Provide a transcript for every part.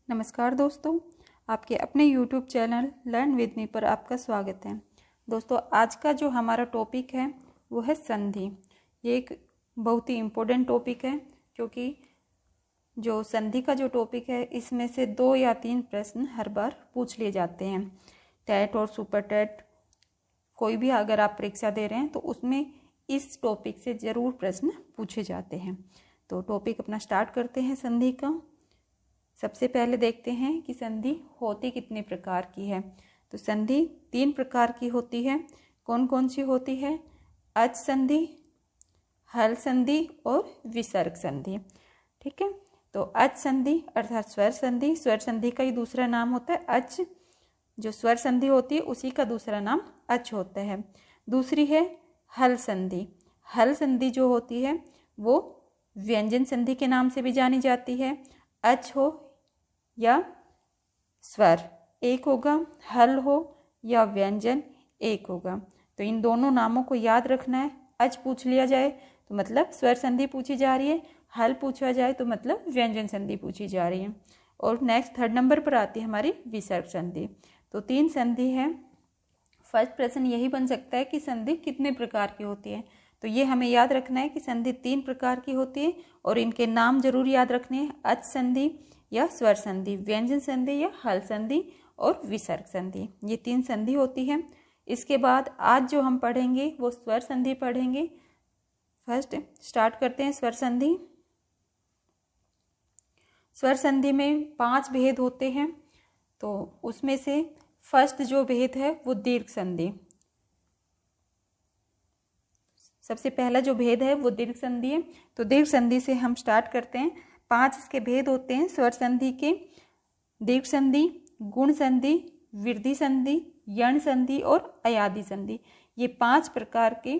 नमस्कार दोस्तों, आपके अपने YouTube channel learn with me पर आपका स्वागत है। दोस्तों, आज का जो हमारा टॉपिक है वो है संधि। ये एक बहुत ही इम्पोर्टेंट टॉपिक है क्योंकि जो संधि का जो टॉपिक है इसमें से 2 या 3 प्रश्न हर बार पूछ लिए जाते हैं। टेट और सुपर टेट कोई भी अगर आप परीक्षा दे रहे हैं तो उसमें इस टॉपिक से ज़रूर प्रश्न पूछे जाते हैं। तो टॉपिक अपना स्टार्ट करते हैं संधि का। सबसे पहले देखते हैं कि संधि होती कितने प्रकार की है। तो संधि 3 प्रकार की होती है। कौन कौन सी होती है? अच संधि, हल संधि और विसर्ग संधि। ठीक है, तो अच संधि अर्थात स्वर संधि। स्वर संधि का ही दूसरा नाम होता है अच। जो स्वर संधि होती है उसी का दूसरा नाम अच होता है। दूसरी है हल संधि। हल संधि जो होती है वो व्यंजन संधि के नाम से भी जानी जाती है। अच हो या स्वर एक होगा, हल हो या व्यंजन एक होगा। तो इन दोनों नामों को याद रखना है। अच पूछ लिया जाए तो मतलब स्वर संधि पूछी जा रही है, हल पूछा जाए तो मतलब व्यंजन संधि पूछी जा रही है। और नेक्स्ट 3rd नंबर पर आती है हमारी विसर्ग संधि। तो 3 संधि है। फर्स्ट प्रश्न यही बन सकता है कि संधि कितने प्रकार की होती है। तो ये हमें याद रखना है कि संधि 3 प्रकार की होती है और इनके नाम जरूर याद रखने हैं। अच संधि या स्वर संधि, व्यंजन संधि या हल संधि और विसर्ग संधि, ये 3 संधि होती है। इसके बाद आज जो हम पढ़ेंगे वो स्वर संधि पढ़ेंगे। फर्स्ट स्टार्ट करते हैं स्वर संधि। स्वर संधि में 5 भेद होते हैं। तो उसमें से फर्स्ट जो भेद है वो दीर्घ संधि। सबसे पहला जो भेद है वो दीर्घ संधि है। तो दीर्घ संधि से हम स्टार्ट करते हैं। 5 इसके भेद होते हैं स्वर संधि के। दीर्घ संधि, गुण संधि, वृद्धि संधि, यण संधि और अयादि संधि, ये 5 प्रकार के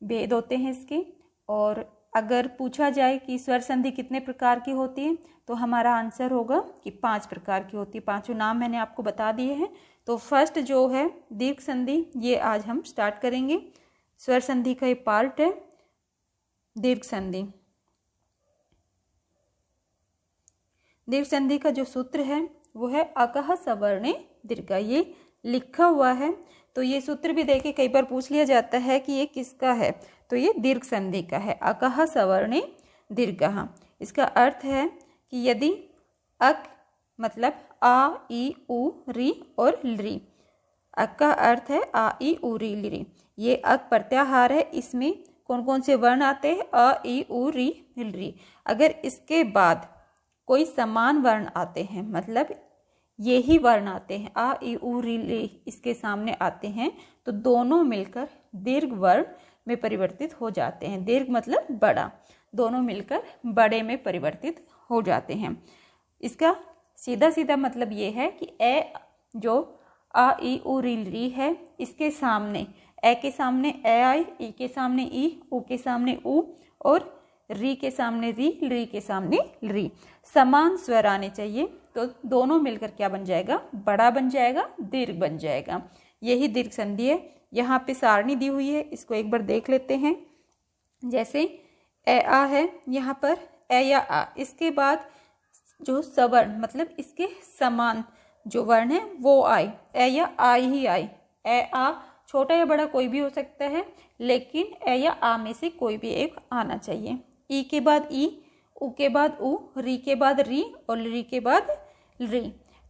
भेद होते हैं इसके। और अगर पूछा जाए कि स्वर संधि कितने प्रकार की होती है तो हमारा आंसर होगा कि 5 प्रकार की होती है। 5 नाम मैंने आपको बता दिए हैं। तो फर्स्ट जो है दीर्घ संधि, ये आज हम स्टार्ट करेंगे। स्वर संधि का ये पार्ट है दीर्घ संधि। दीर्घ संधि का जो सूत्र है वो है अकह सवर्णे दीर्घा। ये लिखा हुआ है। तो ये सूत्र भी देखे कई बार पूछ लिया जाता है कि ये किसका है। तो ये दीर्घ संधि का है, अकह सवर्णे दीर्घः। इसका अर्थ है कि यदि अक मतलब आ ई उ री और ली। अक का अर्थ है आ ई उ री ली। ये अक प्रत्याहार है। इसमें कौन कौन से वर्ण आते हैं? अ ई उ री ली। अगर इसके बाद कोई समान वर्ण आते हैं, मतलब ये ही वर्ण आते हैं, आ ई उ री ली इसके सामने आते हैं, तो दोनों मिलकर दीर्घ वर्ण में परिवर्तित हो जाते हैं। दीर्घ मतलब बड़ा, दोनों मिलकर बड़े में परिवर्तित हो जाते हैं। इसका सीधा सीधा मतलब ये है कि ए जो आ ई उ री ली है, इसके सामने ए के सामने ए आई, ई के सामने ई, उ के सामने उ और री के सामने री, ली के सामने री। समान स्वर आने चाहिए तो दोनों मिलकर क्या बन जाएगा? बड़ा बन जाएगा, दीर्घ बन जाएगा। यही दीर्घ संधि है। यहाँ पे सारणी दी हुई है, इसको एक बार देख लेते हैं। जैसे ए आ है, यहाँ पर ए या आ, इसके बाद जो सवर्ण मतलब इसके समान जो वर्ण है वो आए, ए या आई ही आए। ए आ छोटा या बड़ा कोई भी हो सकता है, लेकिन ए या आ में से कोई भी एक आना चाहिए। ई के बाद ई, उ के बाद उ, री के बाद री और ली के बाद री।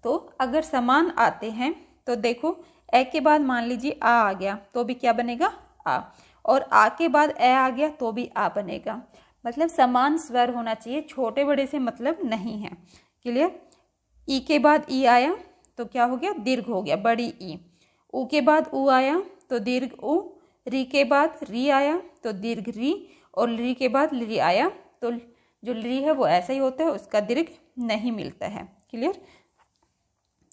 तो अगर समान आते हैं तो देखो ए के बाद मान लीजिए आ गया तो भी क्या बनेगा? आ। और आ के बाद ए आ गया तो भी आ बनेगा। मतलब समान स्वर होना चाहिए, छोटे बड़े से मतलब नहीं है। क्लियर? ई के बाद ई आया तो क्या हो गया? दीर्घ हो गया, बड़ी ई। उ के बाद उ आया तो दीर्घ उ, री के बाद री आया तो दीर्घ री और ली के बाद ली आया तो जो ली है वो ऐसा ही होता है, उसका दीर्घ नहीं मिलता है। क्लियर?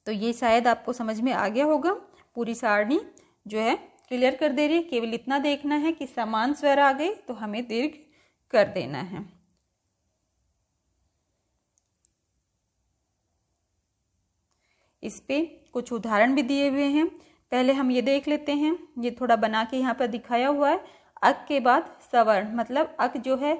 तो ये शायद आपको समझ में आ गया होगा। पूरी सारणी जो है क्लियर कर दे रही है। केवल इतना देखना है कि समान स्वर आ गए तो हमें दीर्घ कर देना है। इस पे कुछ उदाहरण भी दिए हुए हैं। पहले हम ये देख लेते हैं। ये थोड़ा बना के यहाँ पर दिखाया हुआ है। अक के बाद सवर्ण मतलब अक जो है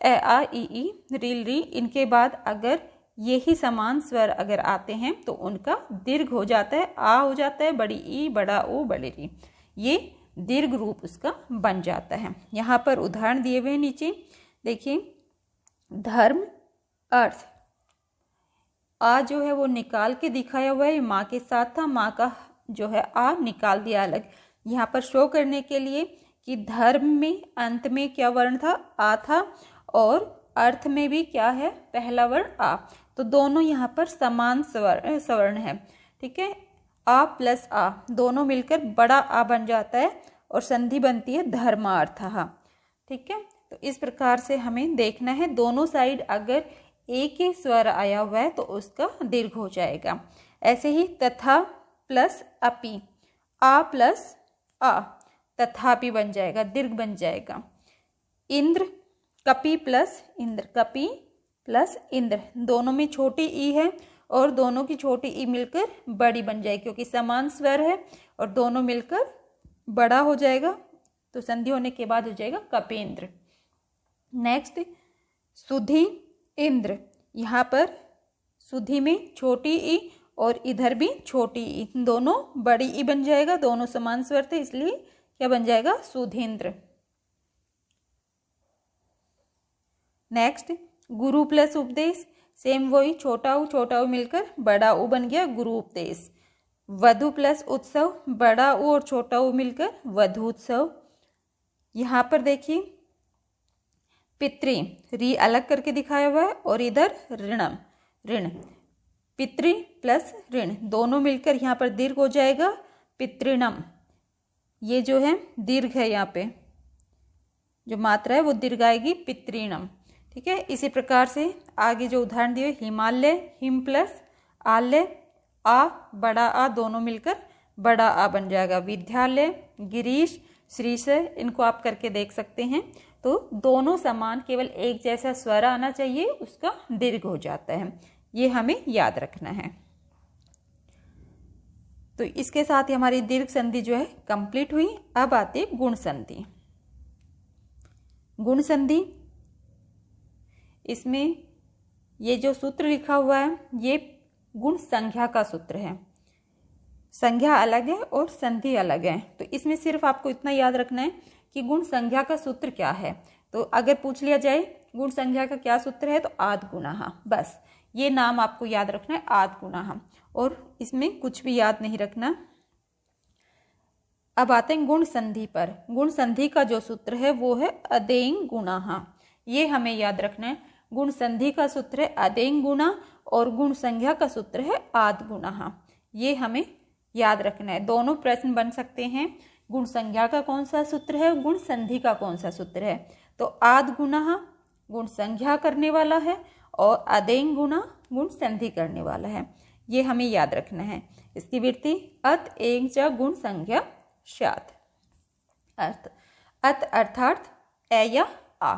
ए आ ई ई री री, इनके बाद अगर यही समान स्वर अगर आते हैं तो उनका दीर्घ हो जाता है, आ हो जाता है, बड़ी ई, बड़ा ओ, बड़े री, ये दीर्घ रूप उसका बन जाता है। यहाँ पर उदाहरण दिए हुए नीचे देखिए, धर्म, अर्थ, आ जो है वो निकाल के दिखाया हुआ है, माँ के साथ था, माँ का जो है आ निकाल दिया अलग, यहाँ पर शो करने के लिए कि धर्म में अंत में क्या वर्ण था, आ था, और अर्थ में भी क्या है, पहला वर्ण आ, तो दोनों यहाँ पर समान स्वर्ण है। ठीक है, आ प्लस आ दोनों मिलकर बड़ा आ बन जाता है और संधि बनती है धर्मार्थः। ठीक है, तो इस प्रकार से हमें देखना है, दोनों साइड अगर एक ही स्वर आया हुआ है तो उसका दीर्घ हो जाएगा। ऐसे ही तथा प्लस अपि, आ प्लस आ, तथापि बन जाएगा, दीर्घ बन जाएगा। इंद्र, कपि प्लस इंद्र, कपि प्लस इंद्र, दोनों में छोटी ई है और दोनों की छोटी ई मिलकर बड़ी बन जाएगी, क्योंकि समान स्वर है और दोनों मिलकर बड़ा हो जाएगा, तो संधि होने के बाद हो जाएगा कपेंद्र। नेक्स्ट सुधि इंद्र, यहाँ पर सुधि में छोटी ई और इधर भी छोटी ई, दोनों बड़ी ई बन जाएगा, दोनों समान स्वर थे इसलिए क्या बन जाएगा, सुधींद्र। नेक्स्ट गुरु प्लस उपदेश, सेम वही, छोटा ऊ मिलकर बड़ा ऊ बन गया, गुरु उपदेश। वधु प्लस उत्सव, बड़ा ऊ और छोटा ऊ मिलकर वधु उत्सव। यहाँ पर देखिए पितृ, री अलग करके दिखाया हुआ है और इधर ऋणम, ऋण, पितृ प्लस ऋण दोनों मिलकर यहाँ पर दीर्घ हो जाएगा, पितृणम, ये जो है दीर्घ है, यहाँ पे जो मात्रा है वो दीर्घ आएगी, पितृणम। ठीक है, इसी प्रकार से आगे जो उदाहरण दिए, हिमालय, हिम प्लस आलय, आ बड़ा आ दोनों मिलकर बड़ा आ बन जाएगा। विद्यालय, गिरीश, श्रीशय, इनको आप करके देख सकते हैं, तो दोनों समान, केवल एक जैसा स्वर आना चाहिए, उसका दीर्घ हो जाता है, ये हमें याद रखना है। तो इसके साथ ही हमारी दीर्घ संधि जो है कंप्लीट हुई। अब आती है गुण संधि। गुण संधि, इसमें ये जो सूत्र लिखा हुआ है ये गुण संज्ञा का सूत्र है, संज्ञा अलग है और संधि अलग है। तो इसमें सिर्फ आपको इतना याद रखना है कि गुण संज्ञा का सूत्र क्या है। तो अगर पूछ लिया जाए गुण संज्ञा का क्या सूत्र है, तो आद गुणः, बस ये नाम आपको याद रखना है, आद गुणः, और इसमें कुछ भी याद नहीं रखना। अब आते हैं गुण संधि पर। गुण संधि का जो सूत्र है वो है अदेंग गुणः, ये हमें याद रखना है। गुण संधि का सूत्र है अदेंग गुणः और गुण संज्ञा का सूत्र है आद गुणः, ये हमें याद रखना है। दोनों प्रश्न बन सकते हैं, गुण संज्ञा का कौन सा सूत्र है, गुण संधि का कौन सा सूत्र है। तो आद गुणः गुण संज्ञा करने वाला है और अदेंग गुणः गुण संधि करने वाला है, ये हमें याद रखना है। इसकी वृत्ति अत एंग च गुण संज्ञा स्यात्। अर्थ, अत अर्थात ए या आ,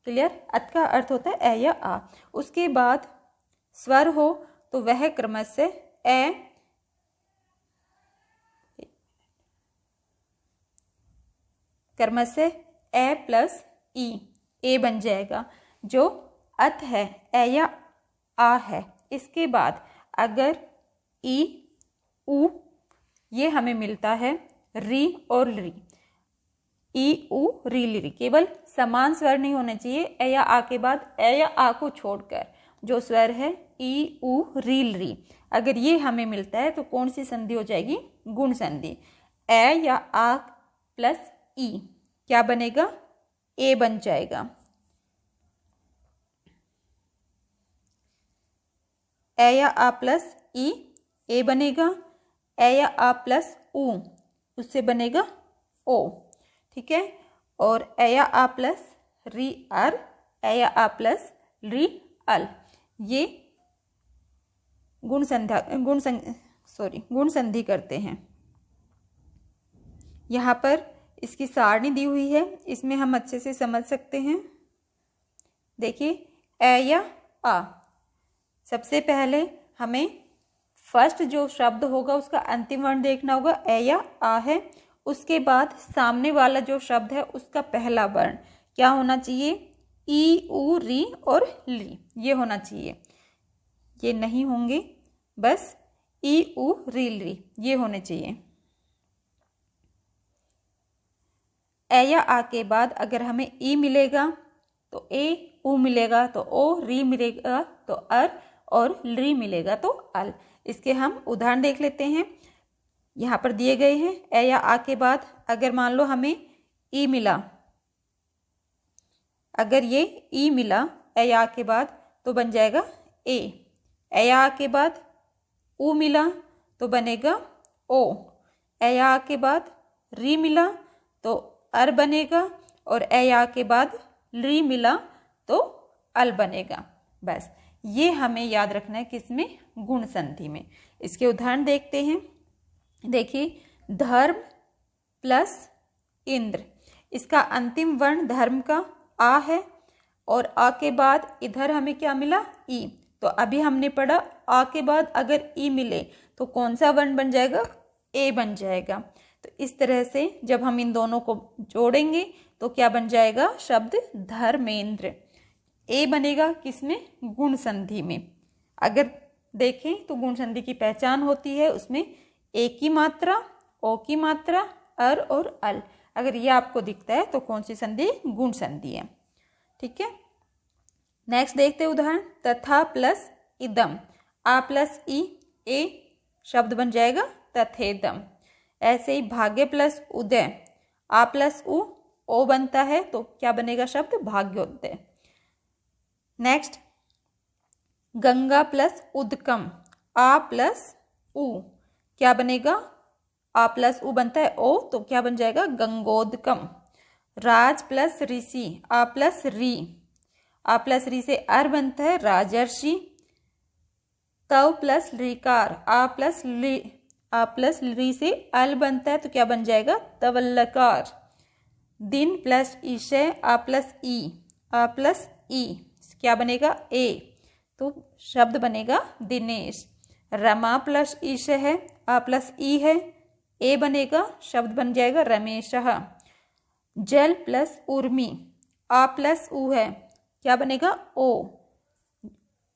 क्लियर। अत का अर्थ होता है ए या आ, उसके बाद स्वर हो तो वह क्रमशः ए, क्रमशः ए प्लस ई, ए बन जाएगा। जो अत है, ए या आ है, इसके बाद अगर ई, उ, ये हमें मिलता है री और री, ई, उ, री, ली, केवल समान स्वर नहीं होने चाहिए। ए या आ के बाद ए या आ को छोड़कर जो स्वर है ई, उ, री, री, अगर ये हमें मिलता है तो कौन सी संधि हो जाएगी, गुण संधि। ए या आ प्लस ई क्या बनेगा, ए बन जाएगा। ए या आ प्लस ई, ए बनेगा। ए या आ प्लस उ, उससे बनेगा ओ, ठीक है। और ए या आ प्लस री अर, ए या आ प्लस री अल, ये गुण संधि करते हैं। यहाँ पर इसकी सारणी दी हुई है, इसमें हम अच्छे से समझ सकते हैं। देखिए ए या आ, सबसे पहले हमें फर्स्ट जो शब्द होगा उसका अंतिम वर्ण देखना होगा, ए या आ है। उसके बाद सामने वाला जो शब्द है उसका पहला वर्ण क्या होना चाहिए, ई, उ, री और ली, ये होना चाहिए। ये नहीं होंगे, बस ई उ रील री ये होने चाहिए। ए या आ के बाद अगर हमें ई मिलेगा तो ए, उ मिलेगा तो ओ, री मिलेगा तो अर और री मिलेगा तो अल। इसके हम उदाहरण देख लेते हैं, यहाँ पर दिए गए हैं। ए या आ के बाद अगर मान लो हमें ई मिला, अगर ये ई मिला ए या आ के बाद तो बन जाएगा ए। ए या आ के बाद उ मिला तो बनेगा ओ। ए या आ के बाद री मिला तो अर बनेगा, और ए या आ के बाद री मिला तो अल बनेगा। बस ये हमें याद रखना है किसमें, गुण संधि में। इसके उदाहरण देखते हैं। देखिए, धर्म प्लस इंद्र, इसका अंतिम वर्ण धर्म का आ है, और आ के बाद इधर हमें क्या मिला, ई। तो अभी हमने पढ़ा आ के बाद अगर ई मिले तो कौन सा वर्ण बन जाएगा, ए बन जाएगा। तो इस तरह से जब हम इन दोनों को जोड़ेंगे तो क्या बन जाएगा, शब्द धर्मेंद्र। ए बनेगा किसमें, गुण संधि में। अगर देखें तो गुण संधि की पहचान होती है, उसमें ए की मात्रा, ओ की मात्रा, अर और अल। अगर ये आपको दिखता है तो कौन सी संधि, गुण संधि है। ठीक है, नेक्स्ट देखते हैं उदाहरण। तथा प्लस इदम, आ प्लस ई, ए शब्द बन जाएगा तथेदम। ऐसे ही भाग्य प्लस उदय, आ प्लस उ, ओ बनता है तो क्या बनेगा शब्द, भाग्योदय। नेक्स्ट, गंगा प्लस उदकम, आ प्लस उ क्या बनेगा, आ प्लस उ बनता है ओ तो क्या बन जाएगा, गंगोदकम। राज प्लस ऋषि, आ प्लस री, आ प्लस री से अर बनता है राजर्षि। तव प्लस ऋकार, आ प्लस री से अल बनता है तो क्या बन जाएगा, तवल्लकार। दिन प्लस ईशय, आ प्लस ई क्या बनेगा, ए तो शब्द बनेगा दिनेश। रमा प्लस ईशय है, आ प्लस ई है, ए बनेगा, शब्द बन जाएगा रमेशः। जल प्लस उर्मी, आ प्लस उ है, क्या बनेगा, ओ।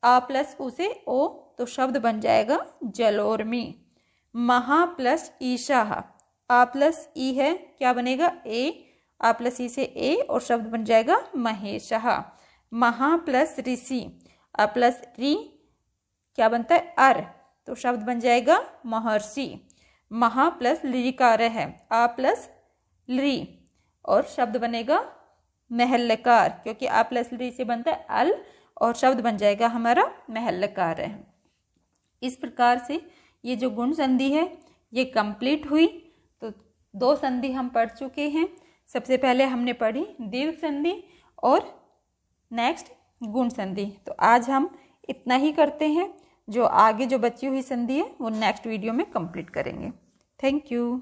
आ प्लस उ से ओ तो शब्द बन जाएगा जलोर्मी। महा प्लस ईशाह, आ प्लस ई है, क्या बनेगा, ए। आ प्लस ई से ए और शब्द बन जाएगा महेशः। महा प्लस ऋषि, आ प्लस री क्या बनता है, अर तो शब्द बन जाएगा महर्षि। महा प्लस लिकार है, आ प्लस ली और शब्द बनेगा महल्लकार, क्योंकि आ प्लस ली से बनता है अल और शब्द बन जाएगा हमारा महल्लकार है। इस प्रकार से ये जो गुण संधि है ये कंप्लीट हुई। तो दो संधि हम पढ़ चुके हैं। सबसे पहले हमने पढ़ी दीर्घ संधि और नेक्स्ट गुण संधि। तो आज हम इतना ही करते हैं, जो आगे जो बची हुई संधि है वो नेक्स्ट वीडियो में कंप्लीट करेंगे। Thank you.